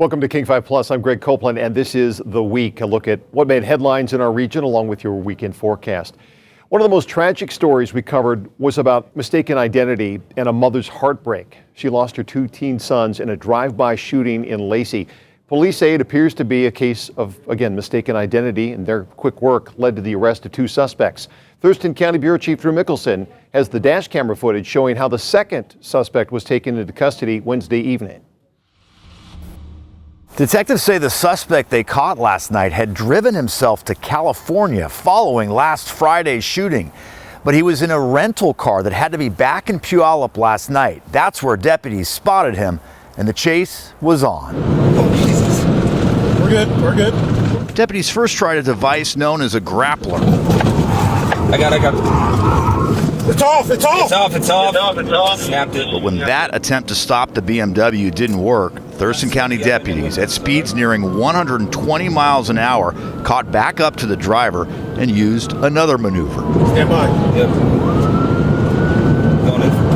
Welcome to King 5 Plus. I'm Greg Copeland, and this is The Week, a look at what made headlines in our region, along with your weekend forecast. One of the most tragic stories we covered was about mistaken identity and a mother's heartbreak. She lost her 2 teen sons in a drive-by shooting in Lacey. Police say it appears to be a case of, again, mistaken identity, and their quick work led to the arrest of 2 suspects. Thurston County Bureau Chief Drew Mickelson has the dash camera footage showing how the second suspect was taken into custody Wednesday evening. Detectives say the suspect they caught last night had driven himself to California following last Friday's shooting. But he was in a rental car that had to be back in Puyallup last night. That's where deputies spotted him, and the chase was on. Oh, Jesus. We're good. Deputies first tried a device known as a grappler. I got it. It's off. Snapped it. But when that attempt to stop the BMW didn't work, Thurston County deputies at speeds nearing 120 miles an hour caught back up to the driver and used another maneuver. Stand by. Yep. Going in for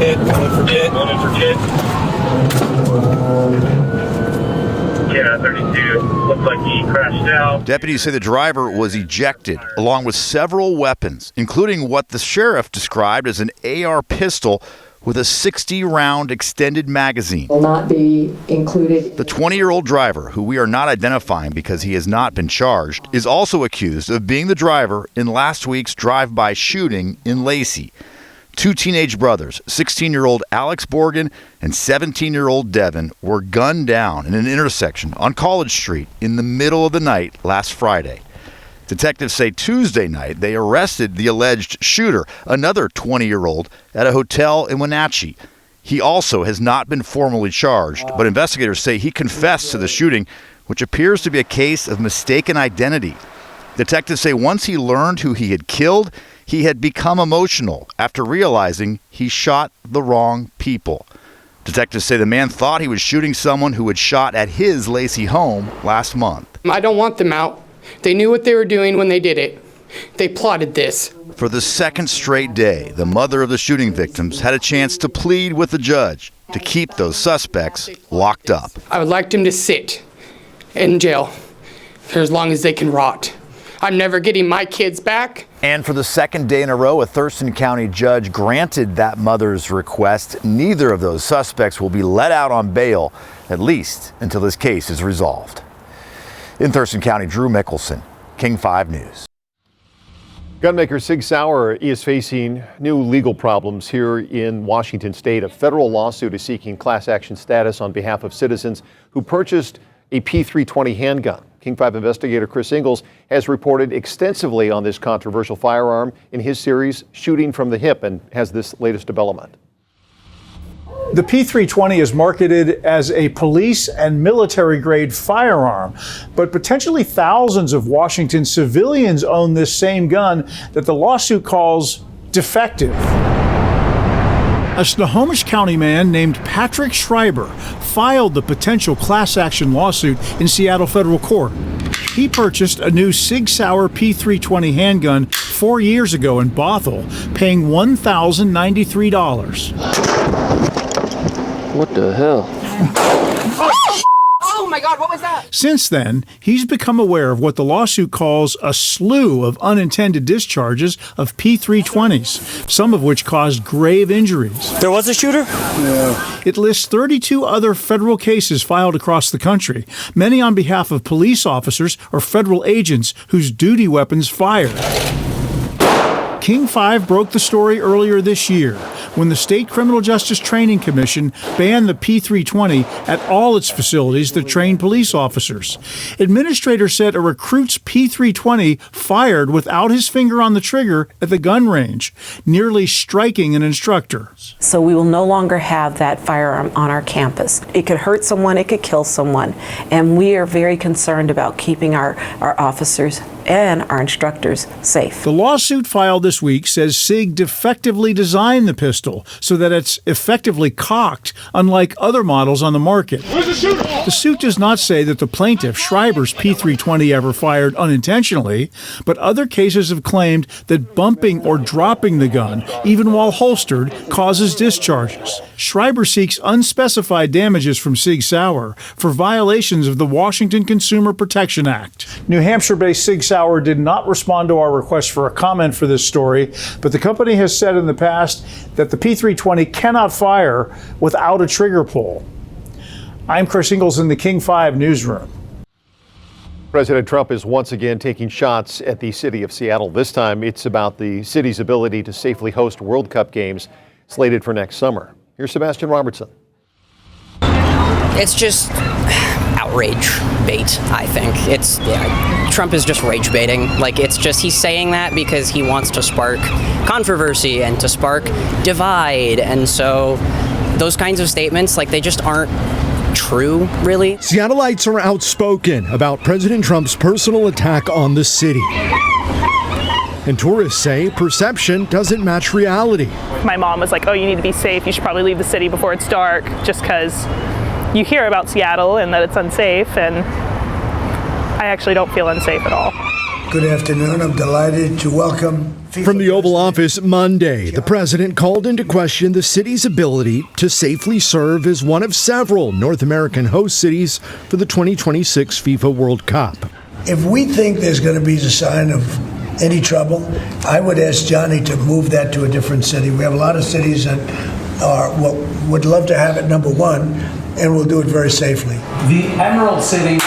pit. Yeah, 32. Looks like he crashed out. Deputies say the driver was ejected, along with several weapons, including what the sheriff described as an AR pistol with a 60-round extended magazine. Will not be included. The 20-year-old driver, who we are not identifying because he has not been charged, is also accused of being the driver in last week's drive-by shooting in Lacey. 2 teenage brothers, 16-year-old Alex Borgen and 17-year-old Devin, were gunned down in an intersection on College Street in the middle of the night last Friday. Detectives say Tuesday night they arrested the alleged shooter, another 20-year-old, at a hotel in Wenatchee. He also has not been formally charged, but investigators say he confessed to the shooting, which appears to be a case of mistaken identity. Detectives say once he learned who he had killed, he had become emotional after realizing he shot the wrong people. Detectives say the man thought he was shooting someone who had shot at his Lacey home last month. I don't want them out. They knew what they were doing when they did it. They plotted this. For the second straight day, the mother of the shooting victims had a chance to plead with the judge to keep those suspects locked up. I would like them to sit in jail for as long as they can rot. I'm never getting my kids back. And for the second day in a row, a Thurston County judge granted that mother's request. Neither of those suspects will be let out on bail, at least until this case is resolved. In Thurston County, Drew Mickelson, King 5 News. Gunmaker Sig Sauer is facing new legal problems here in Washington state. A federal lawsuit is seeking class action status on behalf of citizens who purchased a P320 handgun. King 5 investigator Chris Ingalls has reported extensively on this controversial firearm in his series Shooting from the Hip, and has this latest development. The P320 is marketed as a police and military-grade firearm, but potentially thousands of Washington civilians own this same gun that the lawsuit calls defective. A Snohomish County man named Patrick Schreiber filed the potential class action lawsuit in Seattle federal court. He purchased a new Sig Sauer P320 handgun 4 years ago in Bothell, paying $1,093. What the hell? Oh my God, what was that? Since then, he's become aware of what the lawsuit calls a slew of unintended discharges of P320s, some of which caused grave injuries. There was a shooter? Yeah. It lists 32 other federal cases filed across the country, many on behalf of police officers or federal agents whose duty weapons fired. King 5 broke the story earlier this year when the State Criminal Justice Training Commission banned the P320 at all its facilities that train police officers. Administrators said a recruit's P320 fired without his finger on the trigger at the gun range, nearly striking an instructor. So we will no longer have that firearm on our campus. It could hurt someone, it could kill someone, and we are very concerned about keeping our officers and our instructors safe. The lawsuit filed this week says SIG defectively designed the pistol so that it's effectively cocked, unlike other models on the market. The suit does not say that the plaintiff, Schreiber's P320, ever fired unintentionally, but other cases have claimed that bumping or dropping the gun, even while holstered, causes discharges. Schreiber seeks unspecified damages from Sig Sauer for violations of the Washington Consumer Protection Act. New Hampshire-based Sig Sauer did not respond to our request for a comment for this story, but the company has said in the past that the P320 cannot fire without a trigger pull. I'm Chris Ingalls in the King 5 newsroom. President Trump is once again taking shots at the city of Seattle. This time it's about the city's ability to safely host World Cup games slated for next summer. Here's Sebastian Robertson. It's just outrage bait, I think. Trump is just rage baiting. It's just he's saying that because he wants to spark controversy and to spark divide. And so those kinds of statements, they just aren't true, really. Seattleites are outspoken about President Trump's personal attack on the city. And tourists say perception doesn't match reality. My mom was like, oh, you need to be safe. You should probably leave the city before it's dark, just because you hear about Seattle and that it's unsafe, and I actually don't feel unsafe at all. Good afternoon. I'm delighted to welcome From the Oval Office Monday, the president called into question the city's ability to safely serve as one of several North American host cities for the 2026 FIFA World Cup. If we think there's going to be a sign of any trouble, I would ask Johnny to move that to a different city. We have a lot of cities that would love to have it number one, and we'll do it very safely. The Emerald City.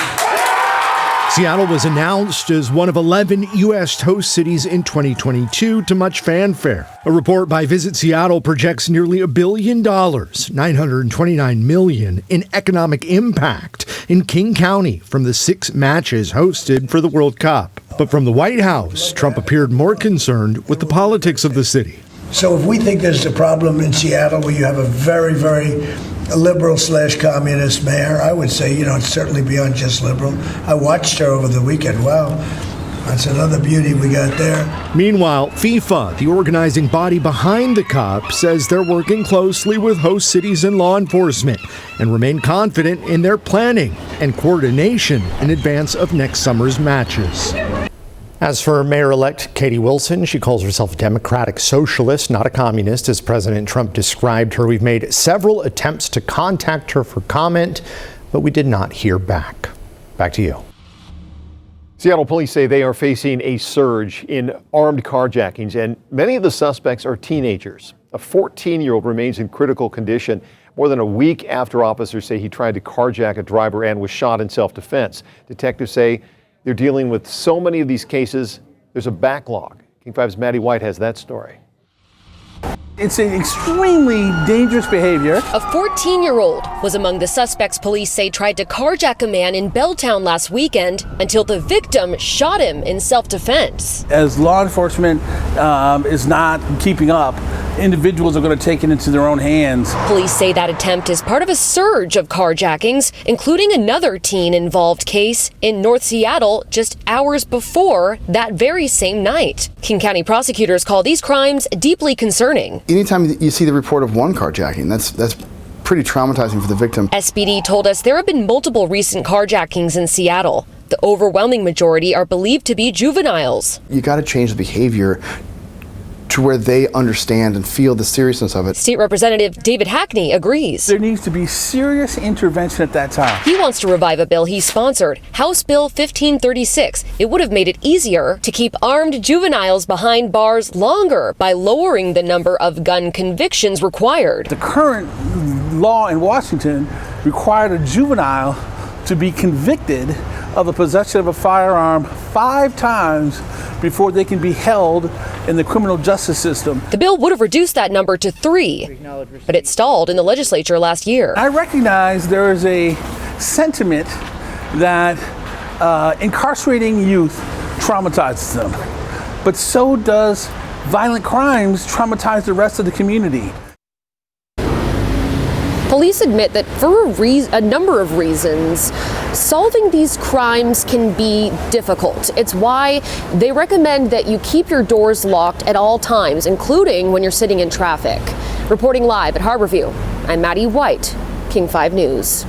Seattle was announced as one of 11 U.S. host cities in 2022 to much fanfare. A report by Visit Seattle projects nearly $1 billion, $929 million, in economic impact in King County from the 6 matches hosted for the World Cup. But from the White House, Trump appeared more concerned with the politics of the city. So if we think there's a problem in Seattle where you have a very, very liberal/communist mayor, I would say, it's certainly beyond just liberal. I watched her over the weekend. Wow, that's another beauty we got there. Meanwhile, FIFA, the organizing body behind the Cup, says they're working closely with host cities and law enforcement and remain confident in their planning and coordination in advance of next summer's matches. As for Mayor-elect Katie Wilson, she calls herself a democratic socialist, not a communist, as President Trump described her. We've made several attempts to contact her for comment, but we did not hear back. Back to you. Seattle police say they are facing a surge in armed carjackings, and many of the suspects are teenagers. A 14-year-old remains in critical condition more than a week after officers say he tried to carjack a driver and was shot in self-defense. Detectives say they're dealing with so many of these cases, there's a backlog. King 5's Maddie White has that story. It's an extremely dangerous behavior. A 14-year-old was among the suspects police say tried to carjack a man in Belltown last weekend until the victim shot him in self-defense. As law enforcement is not keeping up, individuals are going to take it into their own hands. Police say that attempt is part of a surge of carjackings, including another teen-involved case in North Seattle just hours before that very same night. King County prosecutors call these crimes deeply concerning. Anytime you see the report of one carjacking, that's pretty traumatizing for the victim. SPD told us there have been multiple recent carjackings in Seattle. The overwhelming majority are believed to be juveniles. You got to change the behavior to where they understand and feel the seriousness of it. State Representative David Hackney agrees. There needs to be serious intervention at that time. He wants to revive a bill he sponsored, House Bill 1536. It would have made it easier to keep armed juveniles behind bars longer by lowering the number of gun convictions required. The current law in Washington required a juvenile to be convicted of the possession of a firearm 5 times before they can be held in the criminal justice system. The bill would have reduced that number to 3, but it stalled in the legislature last year. I recognize there is a sentiment that incarcerating youth traumatizes them, but so does violent crimes traumatize the rest of the community. police admit that for a number of reasons, solving these crimes can be difficult. It's why they recommend that you keep your doors locked at all times, including when you're sitting in traffic. Reporting live at Harborview, I'm Maddie White, King 5 News.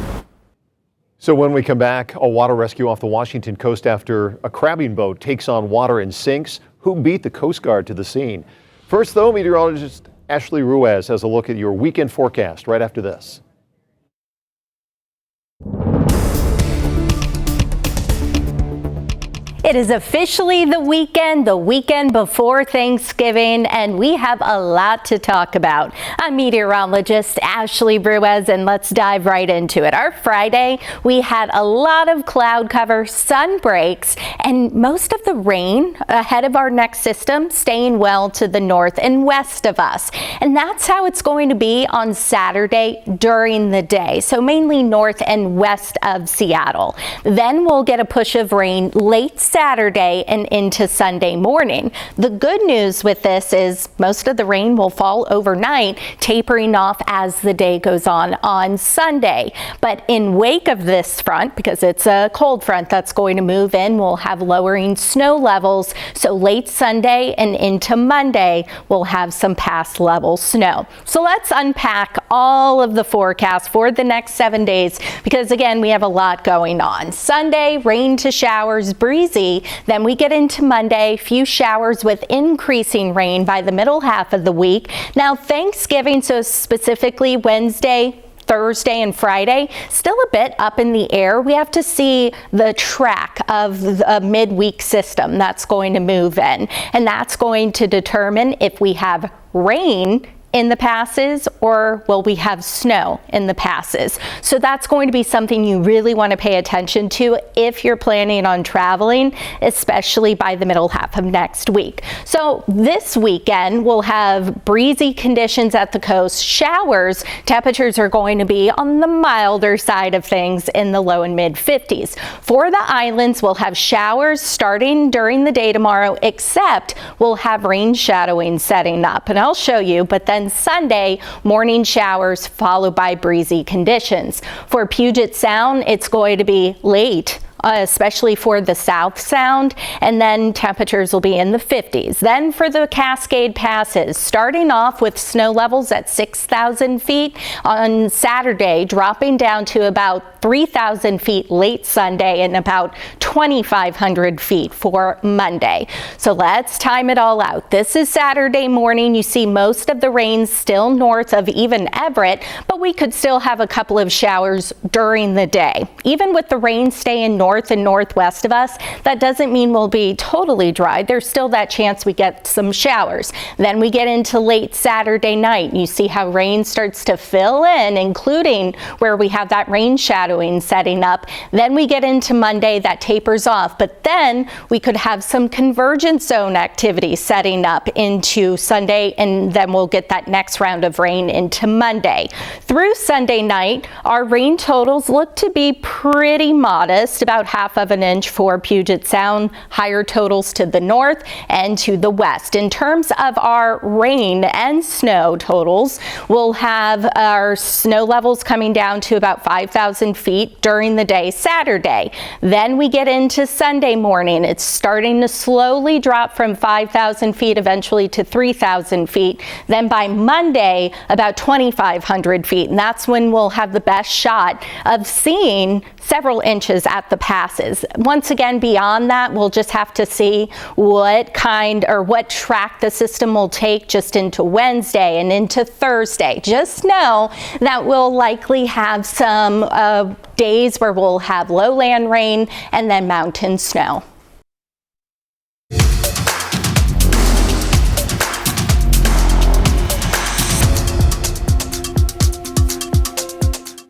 So when we come back, a water rescue off the Washington coast after a crabbing boat takes on water and sinks. Who beat the Coast Guard to the scene? First, though, meteorologist Ashley Ruiz has a look at your weekend forecast right after this. It is officially the weekend before Thanksgiving, and we have a lot to talk about. I'm meteorologist Ashley Ruiz, and let's dive right into it. Our Friday, we had a lot of cloud cover, sun breaks, and most of the rain ahead of our next system staying well to the north and west of us. And that's how it's going to be on Saturday during the day, so mainly north and west of Seattle. Then we'll get a push of rain late Saturday and into Sunday morning. The good news with this is most of the rain will fall overnight, tapering off as the day goes on Sunday. But in wake of this front, because it's a cold front that's going to move in, we'll have lowering snow levels. So late Sunday and into Monday, we'll have some past level snow. So let's unpack all of the forecasts for the next 7 days, because again, we have a lot going on. Sunday, rain to showers, breezy. Then we get into Monday, few showers with increasing rain by the middle half of the week. Now Thanksgiving, so specifically Wednesday, Thursday and Friday, still a bit up in the air. We have to see the track of the midweek system that's going to move in, and that's going to determine if we have rain in the passes or will we have snow in the passes. So that's going to be something you really want to pay attention to if you're planning on traveling, especially by the middle half of next week. So this weekend we'll have breezy conditions at the coast, showers. Temperatures are going to be on the milder side of things in the low and mid 50s. For the islands, we'll have showers starting during the day tomorrow, except we'll have rain shadowing setting up, and I'll show you. But then Sunday, morning showers followed by breezy conditions. For Puget Sound, it's going to be late, especially for the South Sound, and then temperatures will be in the 50s. Then for the Cascade Passes, starting off with snow levels at 6,000 feet on Saturday, dropping down to about 3,000 feet late Sunday and about 2,500 feet for Monday. So let's time it all out. This is Saturday morning. You see most of the rain still north of even Everett, but we could still have a couple of showers during the day. Even with the rain staying north and northwest of us, that doesn't mean we'll be totally dry. There's still that chance we get some showers. Then we get into late Saturday night. You see how rain starts to fill in, including where we have that rain shadowing setting up. Then we get into Monday, that tapers off, but then we could have some convergence zone activity setting up into Sunday, and then we'll get that next round of rain into Monday. Through Sunday night, our rain totals look to be pretty modest, about half of an inch for Puget Sound, higher totals to the north and to the west. In terms of our rain and snow totals, we'll have our snow levels coming down to about 5,000 feet during the day Saturday. Then we get into Sunday morning. It's starting to slowly drop from 5,000 feet eventually to 3,000 feet. Then by Monday, about 2,500 feet. And that's when we'll have the best shot of seeing several inches at the passes. Once again, beyond that, we'll just have to see what kind or what track the system will take just into Wednesday and into Thursday. Just know that we'll likely have some days where we'll have lowland rain and then mountain snow.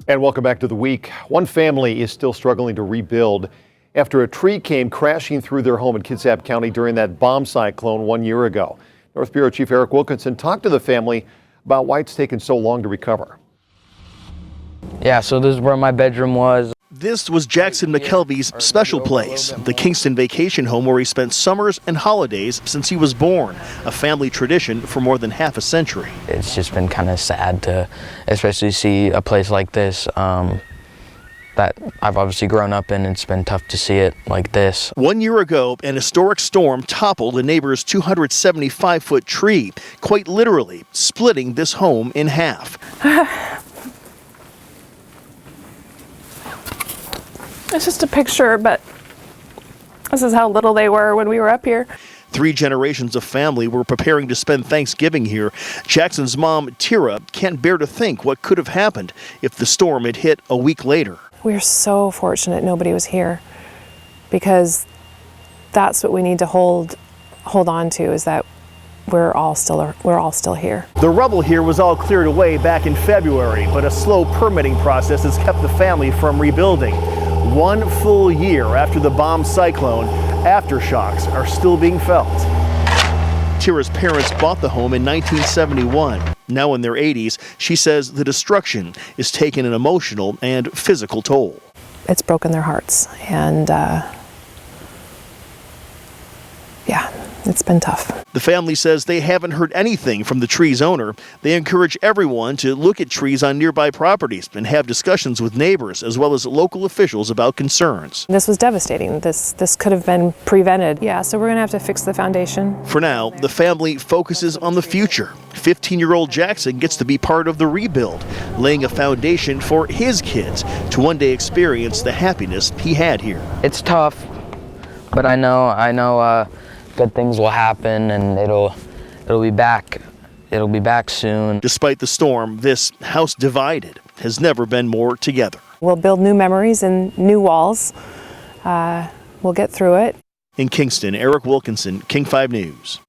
And welcome back to the week. One family is still struggling to rebuild after a tree came crashing through their home in Kitsap County during that bomb cyclone 1 year ago. North Bureau Chief Eric Wilkinson talked to the family about why it's taken so long to recover. Yeah, so this is where my bedroom was. This was Jackson McKelvey's special place, the Kingston vacation home where he spent summers and holidays since he was born, a family tradition for more than half a century. It's just been kind of sad to especially see a place like this that I've obviously grown up in. It's been tough to see it like this. 1 year ago, an historic storm toppled a neighbor's 275-foot tree, quite literally splitting this home in half. It's just a picture, but this is how little they were when we were up here. 3 generations of family were preparing to spend Thanksgiving here. Jackson's mom, Tira, can't bear to think what could have happened if the storm had hit a week later. We're so fortunate nobody was here, because that's what we need to hold on to, is that we're all still here. The rubble here was all cleared away back in February, but a slow permitting process has kept the family from rebuilding. 1 full year after the bomb cyclone, aftershocks are still being felt. Tira's parents bought the home in 1971. Now in their 80s, she says the destruction is taking an emotional and physical toll. It's broken their hearts, and yeah, it's been tough. The family says they haven't heard anything from the tree's owner. They encourage everyone to look at trees on nearby properties and have discussions with neighbors as well as local officials about concerns. This was devastating. This could have been prevented. Yeah, so we're gonna have to fix the foundation. For now, the family focuses on the future. 15-year-old Jackson gets to be part of the rebuild, laying a foundation for his kids to one day experience the happiness he had here. It's tough, but I know good things will happen, and it'll be back. It'll be back soon. Despite the storm, this house divided has never been more together. We'll build new memories and new walls. We'll get through it. In Kingston, Eric Wilkinson, King 5 News.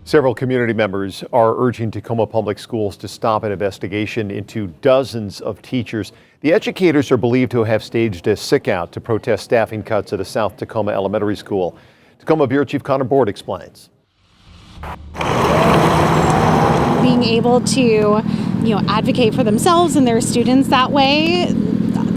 Several community members are urging Tacoma Public Schools to stop an investigation into dozens of teachers. The educators are believed to have staged a sick-out to protest staffing cuts at a South Tacoma elementary school. Tacoma Bureau Chief Connor Board explains. Being able to, advocate for themselves and their students that way,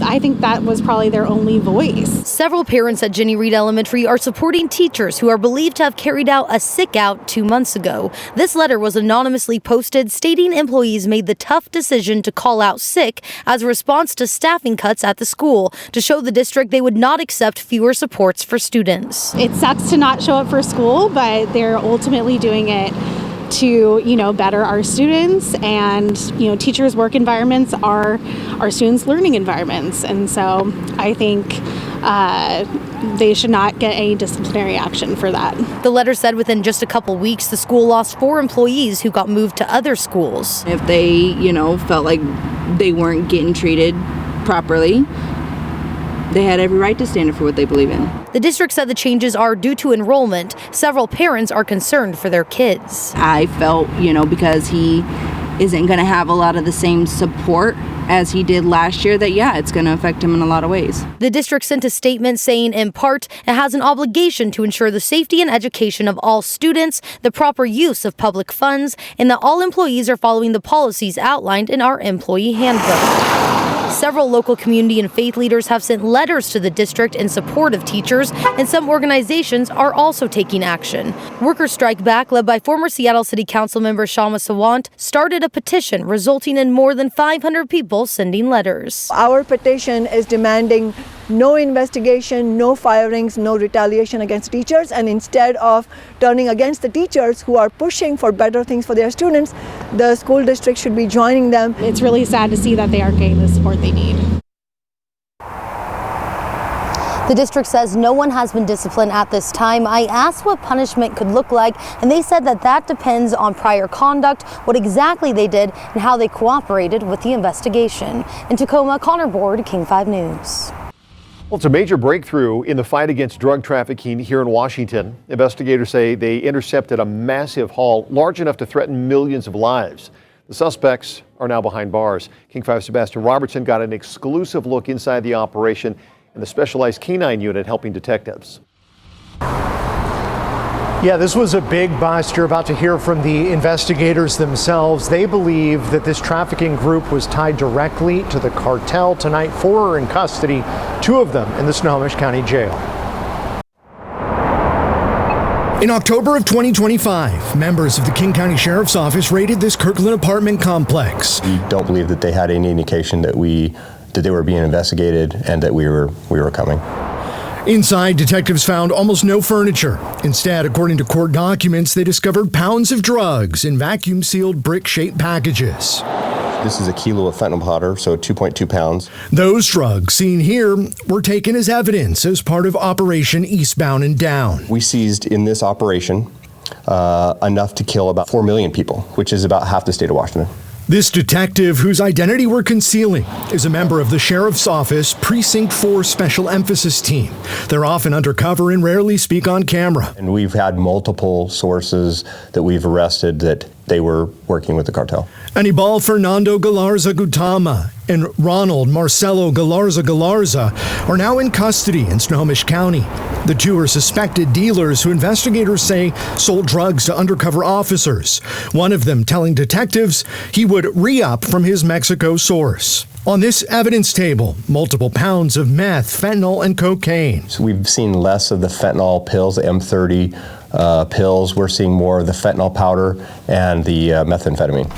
I think that was probably their only voice. Several parents at Jenny Reed Elementary are supporting teachers who are believed to have carried out a sick-out 2 months ago. This letter was anonymously posted stating employees made the tough decision to call out sick as a response to staffing cuts at the school to show the district they would not accept fewer supports for students. It sucks to not show up for school, but they're ultimately doing it to, better our students, and, teachers' work environments are our students' learning environments. And so I think they should not get any disciplinary action for that. The letter said within just a couple weeks, the school lost 4 employees who got moved to other schools. If they, felt like they weren't getting treated properly, they had every right to stand up for what they believe in. The district said the changes are due to enrollment. Several parents are concerned for their kids. I felt, because he isn't going to have a lot of the same support as he did last year, that, it's going to affect him in a lot of ways. The district sent a statement saying, in part, it has an obligation to ensure the safety and education of all students, the proper use of public funds, and that all employees are following the policies outlined in our employee handbook. Several local community and faith leaders have sent letters to the district in support of teachers, and some organizations are also taking action. Worker Strike Back, led by former Seattle City Council member Shama Sawant, started a petition resulting in more than 500 people sending letters. Our petition is demanding no investigation, no firings, no retaliation against teachers, and instead of turning against the teachers who are pushing for better things for their students, the school district should be joining them. It's really sad to see that they aren't getting the support they need. The district says no one has been disciplined at this time. I asked what punishment could look like, and they said that depends on prior conduct, what exactly they did, and how they cooperated with the investigation. In Tacoma, Connor Board, King 5 News. Well, it's a major breakthrough in the fight against drug trafficking here in Washington. Investigators say they intercepted a massive haul large enough to threaten millions of lives. The suspects are now behind bars. King 5 Sebastian Robertson got an exclusive look inside the operation and the specialized canine unit helping detectives. Yeah, this was a big bust. You're about to hear from the investigators themselves. They believe that this trafficking group was tied directly to the cartel. Tonight, 4 are in custody, 2 of them in the Snohomish County Jail. In October of 2025, members of the King County Sheriff's Office raided this Kirkland apartment complex. We don't believe that they had any indication that they were being investigated and that we were coming. Inside, detectives found almost no furniture. Instead, according to court documents, they discovered pounds of drugs in vacuum-sealed brick-shaped packages. This is a kilo of fentanyl powder, so 2.2 pounds. Those drugs seen here were taken as evidence as part of Operation Eastbound and Down. We seized in this operation enough to kill about 4 million people, which is about half the state of Washington. This detective, whose identity we're concealing, is a member of the Sheriff's Office Precinct 4 Special Emphasis Team. They're often undercover and rarely speak on camera. And we've had multiple sources that we've arrested that they were working with the cartel. Anibal Fernando Galarza Gutama and Ronald Marcelo Galarza are now in custody in Snohomish County. The 2 are suspected dealers who investigators say sold drugs to undercover officers. One of them telling detectives he would re-up from his Mexico source. On this evidence table, multiple pounds of meth, fentanyl, and cocaine. So we've seen less of the fentanyl pills, the M30 pills. We're seeing more of the fentanyl powder and the methamphetamine.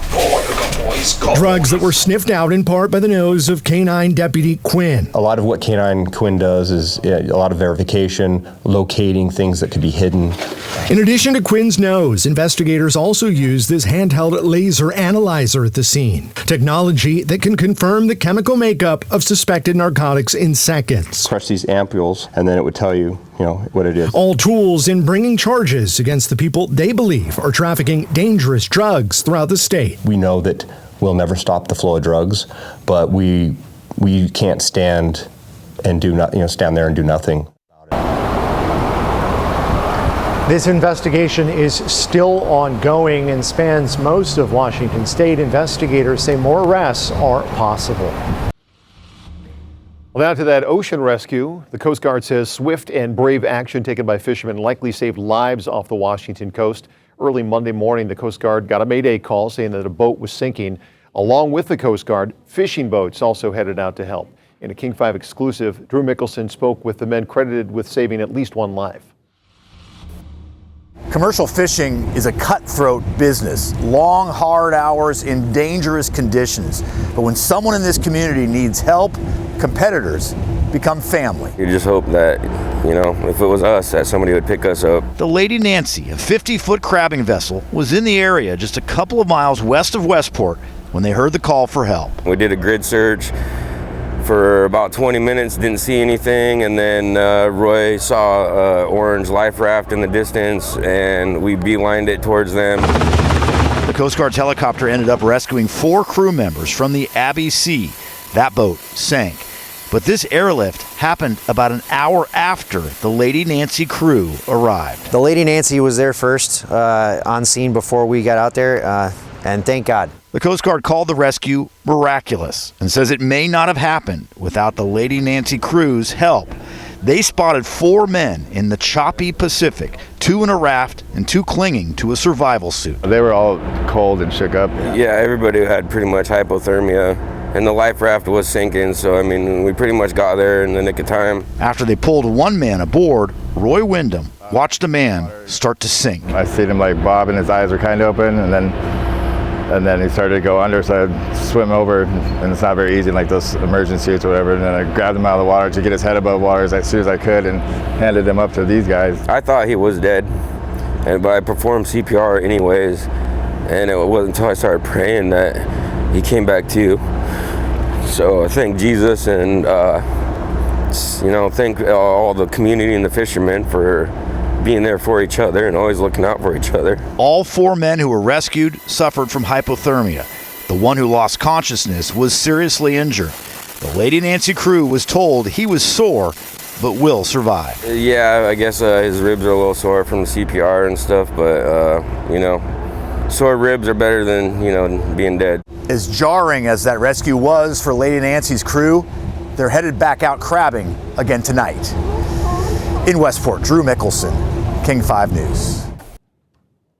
Drugs that were sniffed out in part by the nose of Canine Deputy Quinn. A lot of what Canine Quinn does is a lot of verification, locating things that could be hidden. In addition to Quinn's nose, investigators also use this handheld laser analyzer at the scene. Technology that can confirm the chemical makeup of suspected narcotics in seconds. Crush these ampules, and then it would tell you, what it is. All tools in bringing charges against the people they believe are trafficking dangerous drugs throughout the state. We know that we'll never stop the flow of drugs, but we can't stand and stand there and do nothing. This investigation is still ongoing and spans most of Washington state. Investigators say more arrests are possible. Well, now to that ocean rescue. The Coast Guard says swift and brave action taken by fishermen likely saved lives off the Washington coast. Early Monday morning, the Coast Guard got a Mayday call saying that a boat was sinking. Along with the Coast Guard, fishing boats also headed out to help. In a King 5 exclusive, Drew Mickelson spoke with the men credited with saving at least 1 life. Commercial fishing is a cutthroat business, long, hard hours in dangerous conditions. But when someone in this community needs help, competitors become family. You just hope that, if it was us, that somebody would pick us up. The Lady Nancy, a 50-foot crabbing vessel, was in the area just a couple of miles west of Westport when they heard the call for help. We did a grid search for about 20 minutes, didn't see anything, and then Roy saw an orange life raft in the distance, and we beelined it towards them. The Coast Guard's helicopter ended up rescuing 4 crew members from the Abbey Sea. That boat sank. But this airlift happened about an hour after the Lady Nancy crew arrived. The Lady Nancy was there first on scene before we got out there, and thank God. The Coast Guard called the rescue miraculous and says it may not have happened without the Lady Nancy crew's help. They spotted 4 men in the choppy Pacific, 2 in a raft and 2 clinging to a survival suit. They were all cold and shook up. Yeah, everybody had pretty much hypothermia, and the life raft was sinking, so we pretty much got there in the nick of time. After they pulled 1 man aboard, Roy Wyndham watched a man start to sink. I seen him bob and his eyes were kind of open, and then he started to go under, so I swim over, and it's not very easy, like those emergency suits or whatever, and then I grabbed him out of the water to get his head above water as soon as I could and handed him up to these guys. I thought he was dead, but I performed CPR anyways, and it wasn't until I started praying that he came back to. So I thank Jesus and, thank all the community and the fishermen for being there for each other and always looking out for each other. All 4 men who were rescued suffered from hypothermia. The one who lost consciousness was seriously injured. The Lady Nancy crew was told he was sore, but will survive. Yeah, I guess his ribs are a little sore from the CPR and stuff, but, sore ribs are better than, being dead. As jarring as that rescue was for Lady Nancy's crew, they're headed back out crabbing again tonight. In Westport, Drew Mickelson, King 5 News.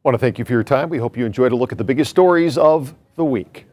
want to thank you for your time. We hope you enjoyed a look at the biggest stories of the week.